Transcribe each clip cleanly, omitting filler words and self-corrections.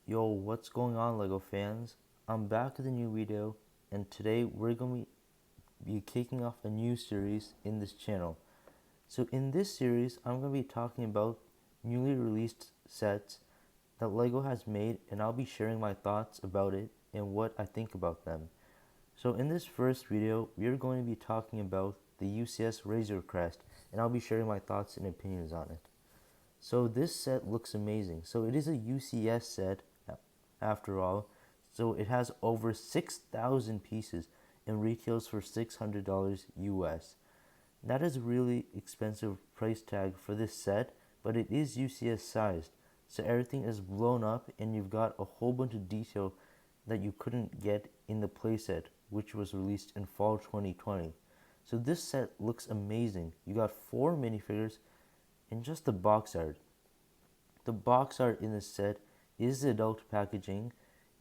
Yo, what's going on, LEGO fans? I'm back with a new video, and today we're going to be kicking off a new series in this channel. So in this series, I'm going to be talking about newly released sets that LEGO has made, and I'll be sharing my thoughts about it and what I think about them. So in this first video, we are going to be talking about the UCS Razor Crest, and I'll be sharing my thoughts and opinions on it. So this set looks amazing. So it is a UCS set after all. So it has over 6,000 pieces and retails for $600 US. That is a really expensive price tag for this set, but it is UCS sized. So everything is blown up and you've got a whole bunch of detail that you couldn't get in the playset, which was released in fall 2020. So this set looks amazing. You got 4 minifigures and just the box art. The box art in this set is adult packaging,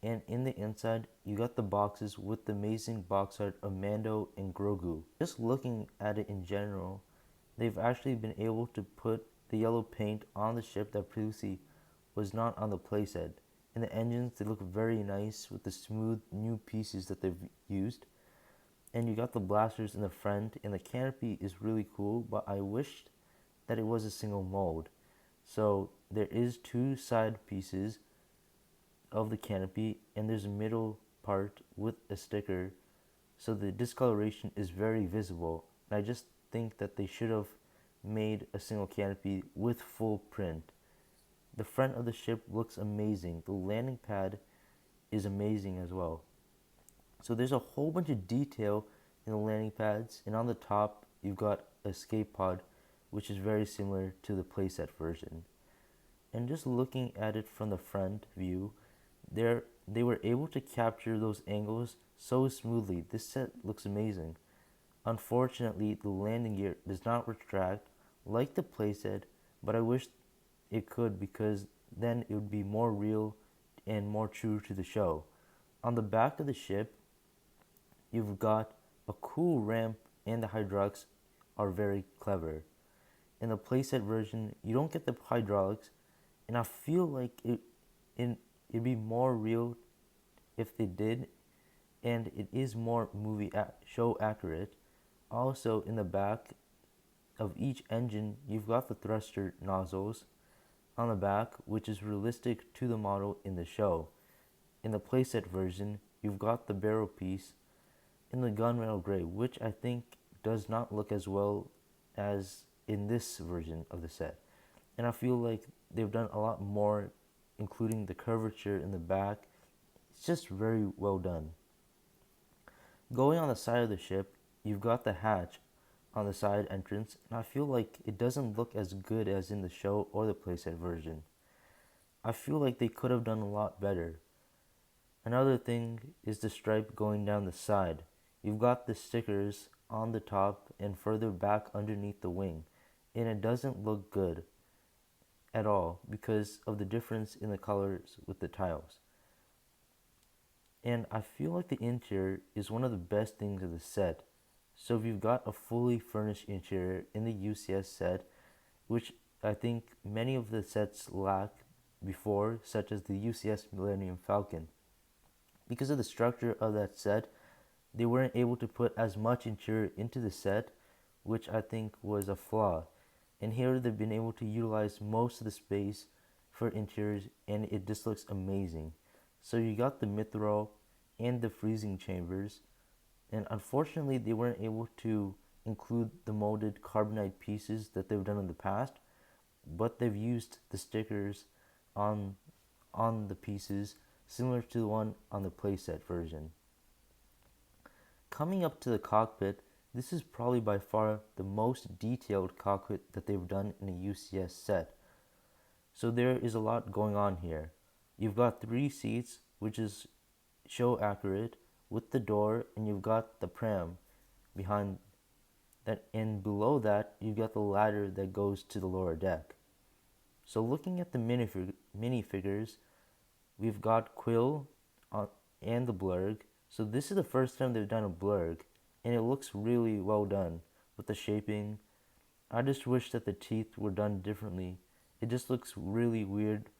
and in the inside you got the boxes with the amazing box art of Mando and Grogu. Just looking at it in general, they've actually been able to put the yellow paint on the ship that previously was not on the playset. And the engines, they look very nice with the smooth new pieces that they've used. And you got the blasters in the front, and the canopy is really cool, but I wished that it was a single mold. So there is 2 side pieces of the canopy, and there's a middle part with a sticker, so the discoloration is very visible. And I just think that they should have made a single canopy with full print. The front of the ship looks amazing. The landing pad is amazing as well. So there's a whole bunch of detail in the landing pads, and on the top you've got a escape pod, which is very similar to the playset version. And just looking at it from the front view, they were able to capture those angles so smoothly. This set looks amazing. Unfortunately, the landing gear does not retract like the playset, but I wish it could, because then it would be more real and more true to the show. On the back of the ship, you've got a cool ramp, and the hydraulics are very clever. In the playset version, you don't get the hydraulics, and I feel like it'd be more real if they did, and it is more show accurate. Also, in the back of each engine, you've got the thruster nozzles on the back, which is realistic to the model in the show. In the playset version, you've got the barrel piece in the gunmetal gray, which I think does not look as well as in this version of the set. And I feel like they've done a lot more, including the curvature in the back. It's just very well done. Going on the side of the ship, you've got the hatch on the side entrance, and I feel like it doesn't look as good as in the show or the playset version. I feel like they could have done a lot better. Another thing is the stripe going down the side. You've got the stickers on the top and further back underneath the wing, and it doesn't look good at all because of the difference in the colors with the tiles. And I feel like the interior is one of the best things of the set. So if you've got a fully furnished interior in the UCS set, which I think many of the sets lack before, such as the UCS Millennium Falcon, because of the structure of that set, they weren't able to put as much interior into the set, which I think was a flaw. And here they've been able to utilize most of the space for interiors, and it just looks amazing. So you got the mithril and the freezing chambers, and unfortunately they weren't able to include the molded carbonite pieces that they've done in the past, but they've used the stickers on the pieces similar to the one on the playset version. Coming up to the cockpit, this is probably by far the most detailed cockpit that they've done in a UCS set. So there is a lot going on here. You've got 3 seats, which is show accurate, with the door, and you've got the pram behind that, and below that you've got the ladder that goes to the lower deck. So looking at the minifigures, we've got Quill and the Blurg. So this is the first time they've done a Blurg, and it looks really well done with the shaping. I just wish that the teeth were done differently. It just looks really weird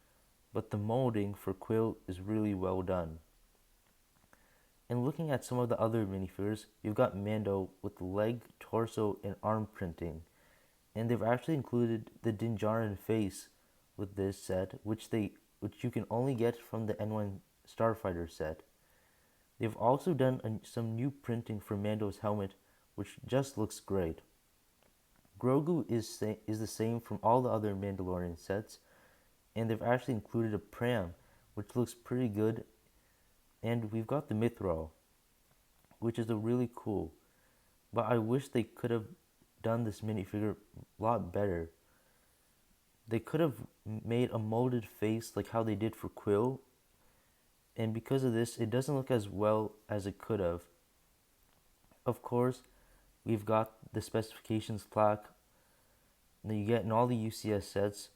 but the molding for Quill is really well done. And looking at some of the other minifigures, you've got Mando with leg, torso, and arm printing. And they've actually included the Dinjarin face with this set, which you can only get from the N1 Starfighter set. They've also done some new printing for Mando's helmet, which just looks great. Grogu is the same from all the other Mandalorian sets, and they've actually included a pram, which looks pretty good. And we've got the Mithril, which is a really cool. But I wish they could have done this minifigure a lot better. They could have made a molded face like how they did for Quill, and because of this, it doesn't look as well as it could have. Of course, we've got the specifications plaque that you get in all the UCS sets.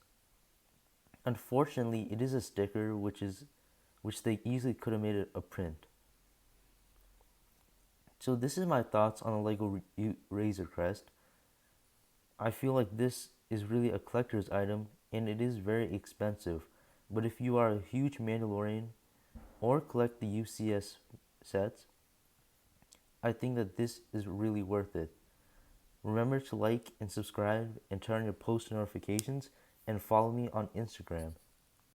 Unfortunately, it is a sticker, which they easily could have made it a print. So this is my thoughts on the Lego Razor Crest. I feel like this is really a collector's item, and it is very expensive. But if you are a huge Mandalorian or collect the UCS sets, I think that this is really worth it. Remember to like and subscribe and turn on your post notifications and follow me on Instagram.